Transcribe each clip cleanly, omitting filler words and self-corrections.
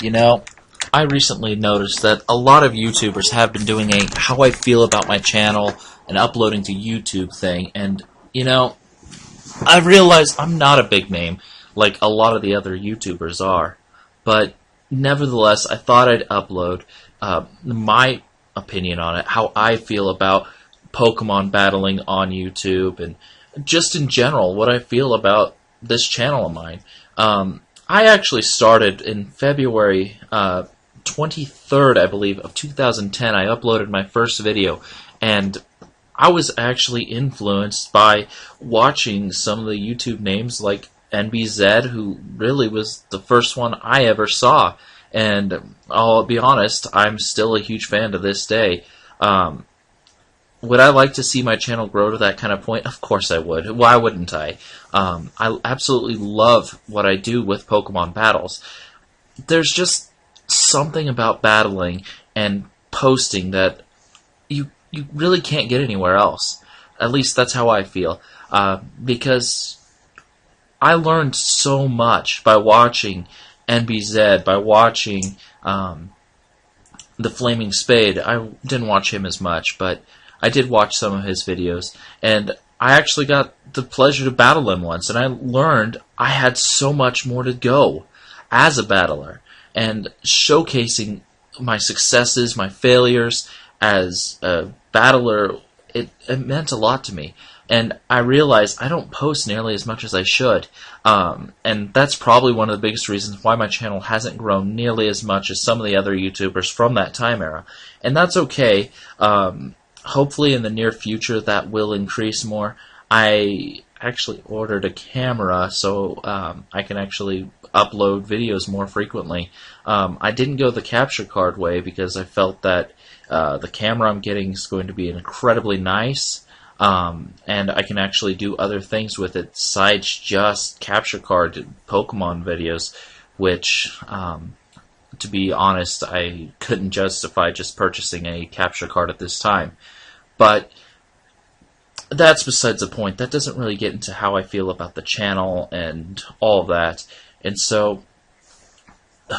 You know, I recently noticed that a lot of YouTubers have been doing a how I feel about my channel and uploading to YouTube thing, and, I realized I'm not a big name like a lot of the other YouTubers are, but nevertheless, I thought I'd upload my opinion on it, how I feel about Pokemon battling on YouTube, and just in general, what I feel about this channel of mine. I actually started in February 23rd, I believe, of 2010. I uploaded my first video, and I was actually influenced by watching some of the YouTube names like NBZ, who really was the first one I ever saw. And I'll be honest, I'm still a huge fan to this day. Would I like to see my channel grow to that kind of point? Of course I would. Why wouldn't I? I absolutely love what I do with Pokemon battles. There's just something about battling and posting that you really can't get anywhere else. At least that's how I feel. Because I learned so much by watching NBZ, by watching the Flaming Spade. I didn't watch him as much, but I did watch some of his videos, and I actually got the pleasure to battle him once, and I learned I had so much more to go as a battler, and showcasing my successes, my failures as a battler, it meant a lot to me. And I realized I don't post nearly as much as I should, and that's probably one of the biggest reasons why my channel hasn't grown nearly as much as some of the other YouTubers from that time era. And that's okay. Hopefully in the near future that will increase more. I actually ordered a camera so I can actually upload videos more frequently. I didn't go the capture card way because I felt that the camera I'm getting is going to be incredibly nice, and I can actually do other things with it besides just capture card Pokemon videos, which to be honest, I couldn't justify just purchasing a capture card at this time. But that's besides the point. That doesn't really get into how I feel about the channel and all of that. And so,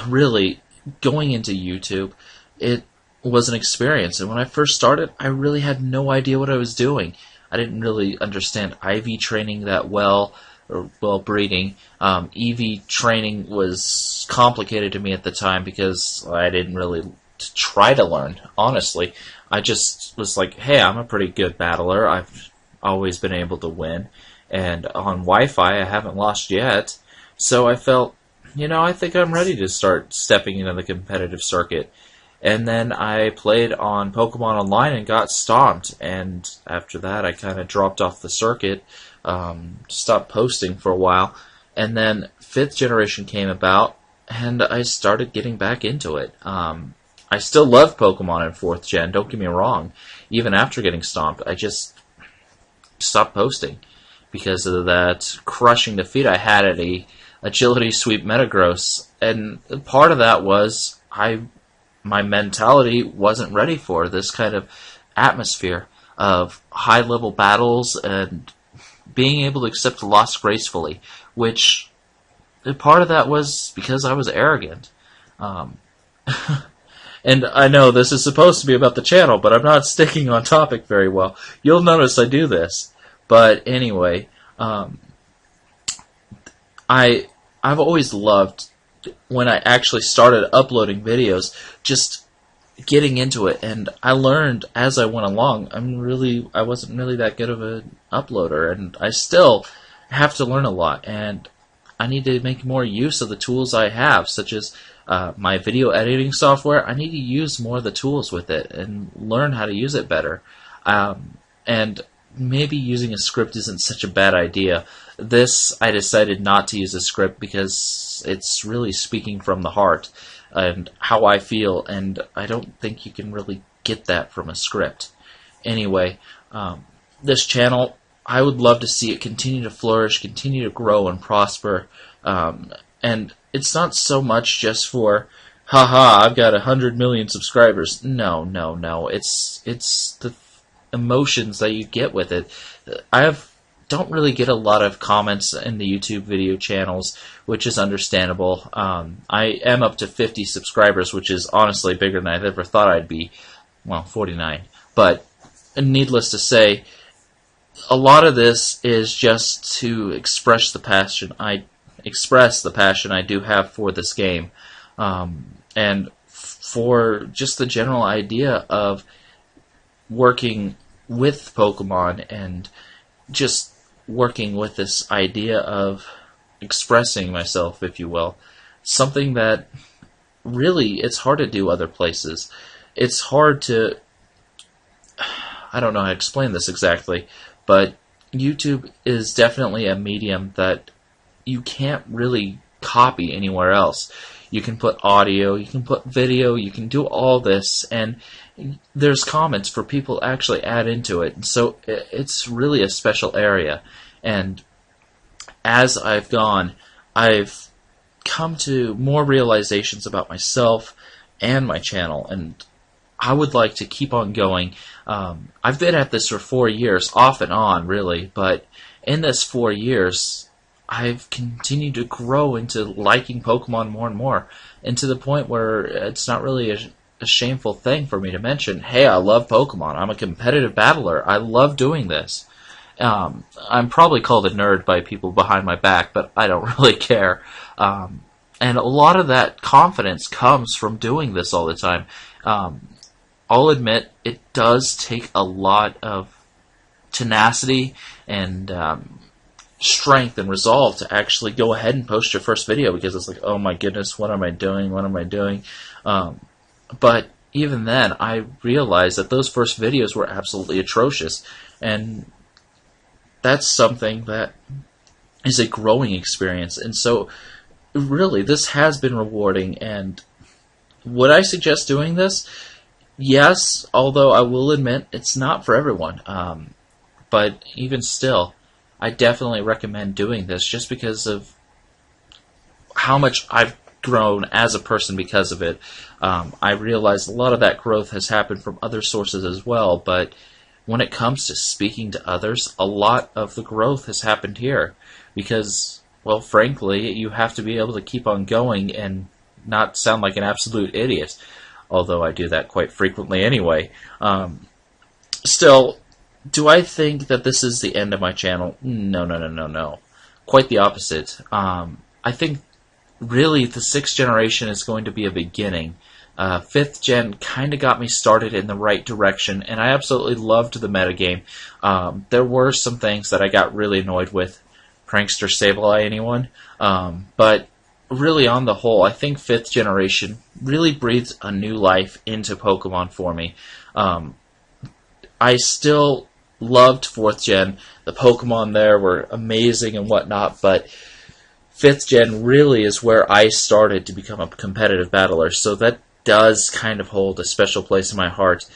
really, going into YouTube, it was an experience. And when I first started, I really had no idea what I was doing. I didn't really understand IV training that well, or well, breeding. EV training was complicated to me at the time because I didn't really try to learn, honestly. I just was like, hey, I'm a pretty good battler. I've always been able to win. And on Wi-Fi, I haven't lost yet. So I felt, I think I'm ready to start stepping into the competitive circuit. And then I played on Pokemon Online and got stomped. And after that, I kind of dropped off the circuit, stopped posting for a while. And then 5th generation came about, and I started getting back into it. I still love Pokemon in 4th gen, don't get me wrong. Even after getting stomped, I just stopped posting because of that crushing defeat I had at a Agility Sweep Metagross. And part of that was my mentality wasn't ready for this kind of atmosphere of high-level battles and being able to accept the loss gracefully, which part of that was because I was arrogant. And I know this is supposed to be about the channel, but I'm not sticking on topic very well. You'll notice I do this. But anyway, I've always loved, when I actually started uploading videos, just getting into it. And I learned as I went along, I wasn't really that good of an uploader, and I still have to learn a lot. And I need to make more use of the tools I have, such as my video editing software. I need to use more of the tools with it and learn how to use it better. And maybe using a script isn't such a bad idea. I decided not to use a script because it's really speaking from the heart and how I feel, and I don't think you can really get that from a script. Anyway, this channel, I would love to see it continue to flourish, continue to grow and prosper, and it's not so much just for, haha, I've got 100 million subscribers. No. It's the emotions that you get with it. I have don't really get a lot of comments in the YouTube video channels, which is understandable. I am up to 50 subscribers, which is honestly bigger than I ever thought I'd be. Well, 49. But needless to say, a lot of this is just to express the passion I do have for this game, and for just the general idea of working with Pokemon and just working with this idea of expressing myself, if you will. Something that really, it's hard to do other places. It's hard to, I don't know how to explain this exactly, but YouTube is definitely a medium that you can't really copy anywhere else. You can put audio, you can put video, you can do all this, and there's comments for people to actually add into it. And so it's really a special area. And as I've gone, I've come to more realizations about myself and my channel, and I would like to keep on going. I've been at this for 4 years, off and on, really, but in this 4 years, I've continued to grow into liking Pokemon more and more, and to the point where it's not really a shameful thing for me to mention, hey, I love Pokemon. I'm a competitive battler. I love doing this. I'm probably called a nerd by people behind my back, but I don't really care. And a lot of that confidence comes from doing this all the time. I'll admit, it does take a lot of tenacity and strength and resolve to actually go ahead and post your first video, because it's like, oh my goodness, what am I doing? What am I doing? But even then, I realized that those first videos were absolutely atrocious, and that's something that is a growing experience. And so, really, this has been rewarding. And would I suggest doing this? Yes, although I will admit it's not for everyone. But even still, I definitely recommend doing this just because of how much I've grown as a person because of it. I realize a lot of that growth has happened from other sources as well, but when it comes to speaking to others, a lot of the growth has happened here because, well, frankly, you have to be able to keep on going and not sound like an absolute idiot, although I do that quite frequently anyway. Still, do I think that this is the end of my channel? No. Quite the opposite. I think really the 6th generation is going to be a beginning. 5th gen kind of got me started in the right direction, and I absolutely loved the metagame. There were some things that I got really annoyed with. Prankster Sableye, anyone? But really, on the whole, I think 5th generation really breathed a new life into Pokemon for me. I still loved 4th gen. The Pokemon there were amazing and whatnot, but 5th gen really is where I started to become a competitive battler, so that does kind of hold a special place in my heart,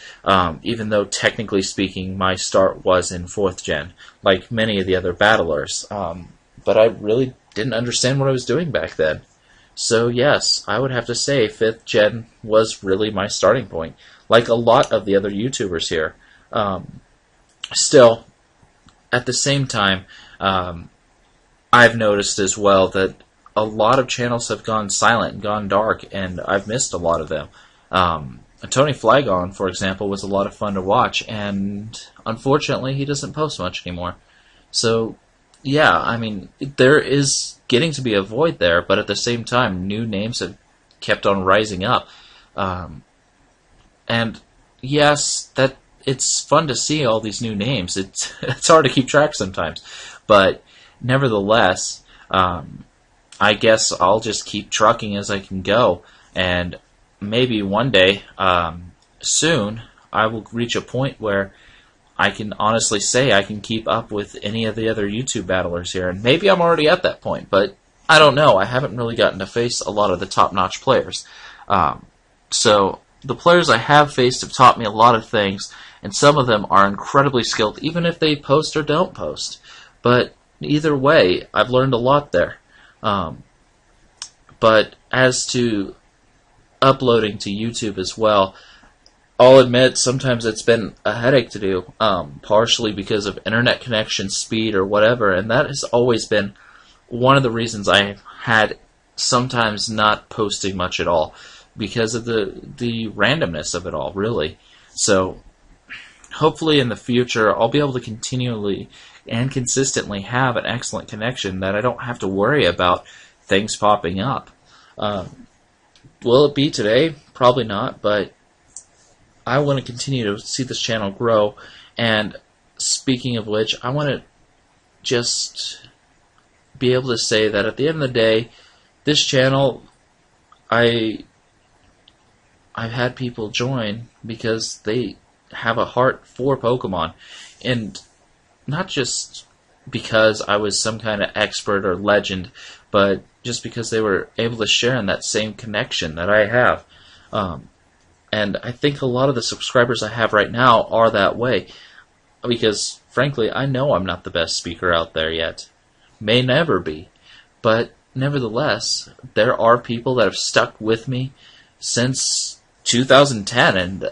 even though technically speaking my start was in 4th gen, like many of the other battlers. But I really didn't understand what I was doing back then. So yes, I would have to say 5th gen was really my starting point, like a lot of the other YouTubers here. Still, at the same time, I've noticed as well that a lot of channels have gone silent and gone dark, and I've missed a lot of them. Tony Flygon, for example, was a lot of fun to watch, and unfortunately he doesn't post much anymore. So, yeah, I mean, there is getting to be a void there, but at the same time, new names have kept on rising up. And yes, that it's fun to see all these new names. It's hard to keep track sometimes, but nevertheless, I guess I'll just keep trucking as I can go, and maybe one day, soon, I will reach a point where I can honestly say I can keep up with any of the other YouTube battlers here, and maybe I'm already at that point, but I don't know. I haven't really gotten to face a lot of the top-notch players. So the players I have faced have taught me a lot of things, and some of them are incredibly skilled, even if they post or don't post. But either way, I've learned a lot there. But as to uploading to YouTube as well, I'll admit sometimes it's been a headache to do, partially because of internet connection speed or whatever, and that has always been one of the reasons I had sometimes not posting much at all, because of the randomness of it all, really. So hopefully in the future I'll be able to continually and consistently have an excellent connection that I don't have to worry about things popping up. Will it be today? Probably not, but I want to continue to see this channel grow. And speaking of which, I want to just be able to say that at the end of the day, this channel, I've had people join because they have a heart for Pokemon, and not just because I was some kind of expert or legend, but just because they were able to share in that same connection that I have. And I think a lot of the subscribers I have right now are that way, because frankly, I know I'm not the best speaker out there yet. May never be. But nevertheless, there are people that have stuck with me since 2010, and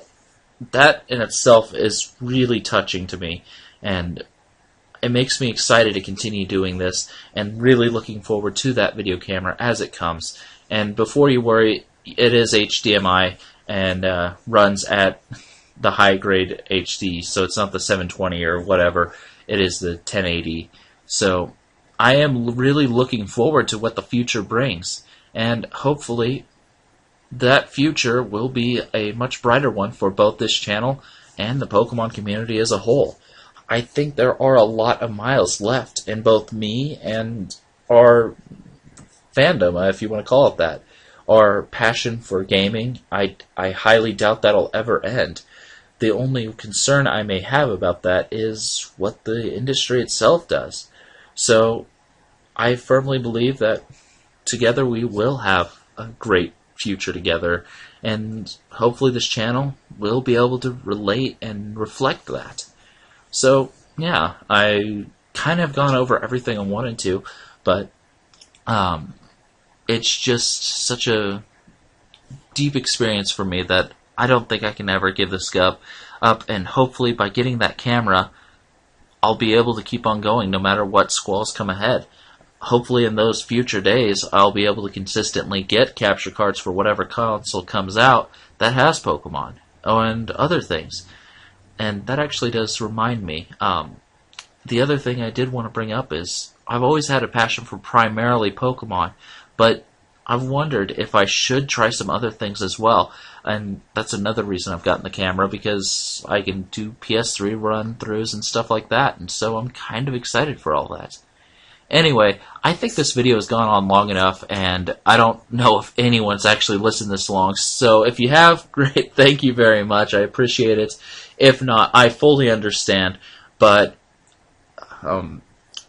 that in itself is really touching to me, and it makes me excited to continue doing this, and really looking forward to that video camera as it comes. And before you worry, it is HDMI and runs at the high grade HD, so it's not the 720 or whatever, it is the 1080. So I am really looking forward to what the future brings, and hopefully that future will be a much brighter one for both this channel and the Pokemon community as a whole. I think there are a lot of miles left in both me and our fandom, if you want to call it that. Our passion for gaming, I highly doubt that'll ever end. The only concern I may have about that is what the industry itself does. So I firmly believe that together we will have a great future together, and hopefully this channel will be able to relate and reflect that. So yeah, I kind of gone over everything I wanted to, but it's just such a deep experience for me that I don't think I can ever give this up, and hopefully by getting that camera, I'll be able to keep on going no matter what squalls come ahead. Hopefully in those future days, I'll be able to consistently get capture cards for whatever console comes out that has Pokemon, and other things. And that actually does remind me, the other thing I did want to bring up is, I've always had a passion for primarily Pokemon, but I've wondered if I should try some other things as well. And that's another reason I've gotten the camera, because I can do PS3 run-throughs and stuff like that, and so I'm kind of excited for all that. Anyway, I think this video has gone on long enough, and I don't know if anyone's actually listened this long, so if you have, great, thank you very much, I appreciate it. If not, I fully understand, but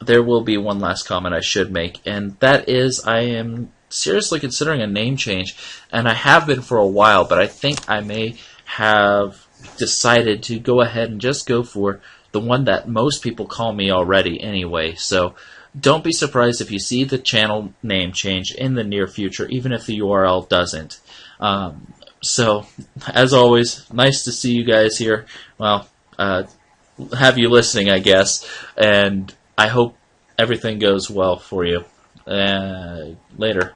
there will be one last comment I should make, and that is, I am seriously considering a name change, and I have been for a while, but I think I may have decided to go ahead and just go for the one that most people call me already anyway, so don't be surprised if you see the channel name change in the near future, even if the URL doesn't. So, as always, nice to see you guys here. Well, have you listening, I guess, and I hope everything goes well for you. Later.